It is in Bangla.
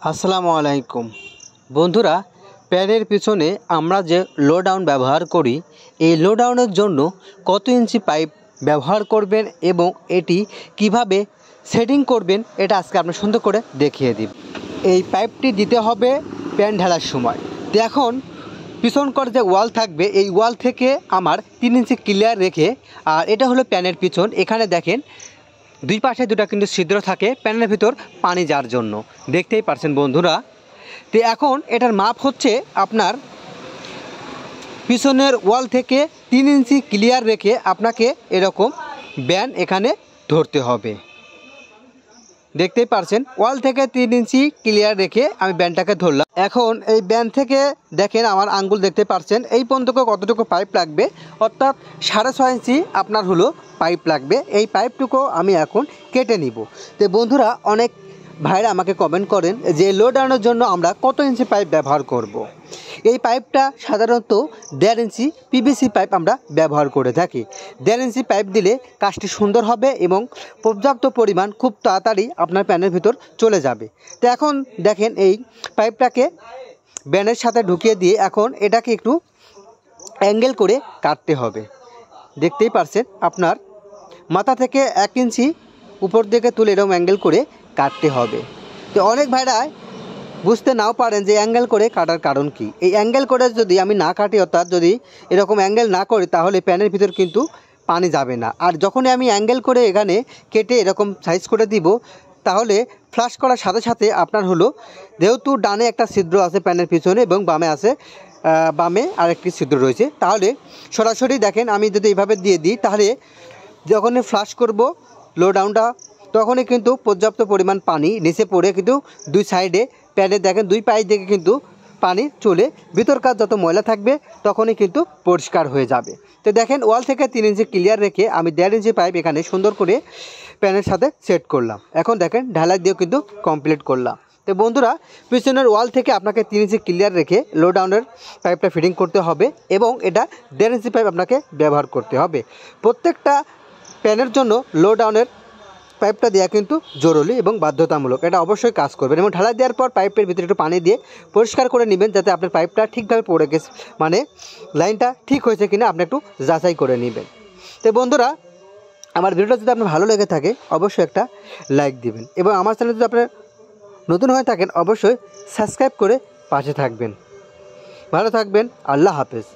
আসসালামু আলাইকুম বন্ধুরা, প্যানের পিছনে আমরা যে লো ডাউন ব্যবহার করি, এই লো ডাউনের জন্য কত ইঞ্চি পাইপ ব্যবহার করবেন এবং এটি কিভাবে সেটিং করবেন এটা আজকে আপনার সুন্দর করে দেখিয়ে দিব। এই পাইপটি দিতে হবে প্যান ঢালার সময়। তো এখন পিছনকর যে ওয়াল থাকবে, এই ওয়াল থেকে আমার 3 ইঞ্চি ক্লিয়ার রেখে, আর এটা হলো প্যানের পিছন। এখানে দেখেন দুই পাশে দুটা কিন্তু ছিদ্র থাকে প্যানের ভিতর পানি যাওয়ার জন্য, দেখতেই পারছেন বন্ধুরা। তো এখন এটার মাপ হচ্ছে আপনার পিছনের ওয়াল থেকে 3 ইঞ্চি ক্লিয়ার রেখে আপনাকে এরকম ব্যান এখানে ধরতে হবে। দেখতেই পারছেন ওয়াল থেকে 3 ইঞ্চি ক্লিয়ার রেখে আমি ব্যানটাকে ধরলাম। এখন এই ব্যান থেকে দেখেন আমার আঙ্গুল দেখতে পারছেন, এই পর্যন্ত কতটুকু পাইপ লাগবে, অর্থাৎ 6.5 ইঞ্চি আপনার হলো পাইপ লাগবে। এই পাইপটুকু আমি এখন কেটে নিব। তো বন্ধুরা, অনেক ভাইরা আমাকে কমেন্ট করেন যে লো ডাউনের জন্য আমরা কত ইঞ্চি পাইপ ব্যবহার করব। এই পাইপটা সাধারণত 1.5 ইঞ্চি পিভিসি পাইপ আমরা ব্যবহার করে থাকি। 1.5 ইঞ্চি পাইপ দিলে কাজটি সুন্দর হবে এবং পর্যাপ্ত পরিমাণ খুব তাড়াতাড়ি আপনার প্যানের ভিতর চলে যাবে। তো এখন দেখেন এই পাইপটাকে ব্যানের সাথে ঢুকিয়ে দিয়ে এখন এটাকে একটু অ্যাঙ্গেল করে কাটতে হবে। দেখতেই পারছেন আপনার মাথা থেকে 1 ইঞ্চি উপর দিকে তুলে এরকম অ্যাঙ্গেল করে কাটতে হবে। তো অনেক ভাইরা বুঝতে নাও পারেন যে অ্যাঙ্গেল করে কাটার কারণ কি। এই অ্যাঙ্গেল করে যদি আমি না কাটি, অর্থাৎ যদি এরকম অ্যাঙ্গেল না করি, তাহলে প্যানের ভিতর কিন্তু পানি যাবে না। আর যখনই আমি অ্যাঙ্গেল করে এখানে কেটে এরকম সাইজ করে দিব, তাহলে ফ্লাশ করার সাথে সাথে আপনার হলো, যেহেতু ডানে একটা ছিদ্র আছে প্যানের পিছনে এবং বামে আরেকটি ছিদ্র রয়েছে, তাহলে সরাসরি দেখেন আমি যদি এইভাবে দিয়ে দিই, তাহলে যখনই ফ্লাশ করব লো ডাউনটা, তখনই কিন্তু পর্যাপ্ত পরিমাণ পানি নিচে পড়ে কিন্তু দুই সাইডে প্যানে দেখেন দুই পাশ থেকে কিন্তু পানি চলে ভিতরকার যত ময়লা থাকবে তখনই কিন্তু পরিষ্কার হয়ে যাবে। তো দেখেন ওয়াল থেকে 3 ইঞ্চি ক্লিয়ার রেখে আমি 1.5 ইঞ্চি পাইপ এখানে সুন্দর করে প্যানের সাথে সেট করলাম। এখন দেখেন ঢালাই দিয়েও কিন্তু কমপ্লিট করলাম। তো বন্ধুরা, পিছনের ওয়াল থেকে আপনাকে 3 ইঞ্চি ক্লিয়ার রেখে লো ডাউনের পাইপটা ফিটিং করতে হবে এবং এটা 1.5 ইঞ্চি পাইপ আপনাকে ব্যবহার করতে হবে। প্রত্যেকটা প্যানের জন্য লো ডাউনের পাইপটা দেওয়া কিন্তু জরুরি এবং বাধ্যতামূলক, এটা অবশ্যই কাজ করবেন। এবং ঢালাই দেওয়ার পর পাইপের ভিতরে একটু পানি দিয়ে পরিষ্কার করে নেবেন, যাতে আপনার পাইপটা ঠিকভাবে পড়ে গেছে, মানে লাইনটা ঠিক হয়েছে কিনা আপনি একটু যাচাই করে নেবেন। তো বন্ধুরা, আমার ভিডিওটা যদি আপনার ভালো লেগে থাকে অবশ্যই একটা লাইক দিবেন এবং আমার চ্যানেল যদি আপনার নতুন হয়ে থাকেন অবশ্যই সাবস্ক্রাইব করে পাশে থাকবেন। ভালো থাকবেন, আল্লাহ হাফেজ।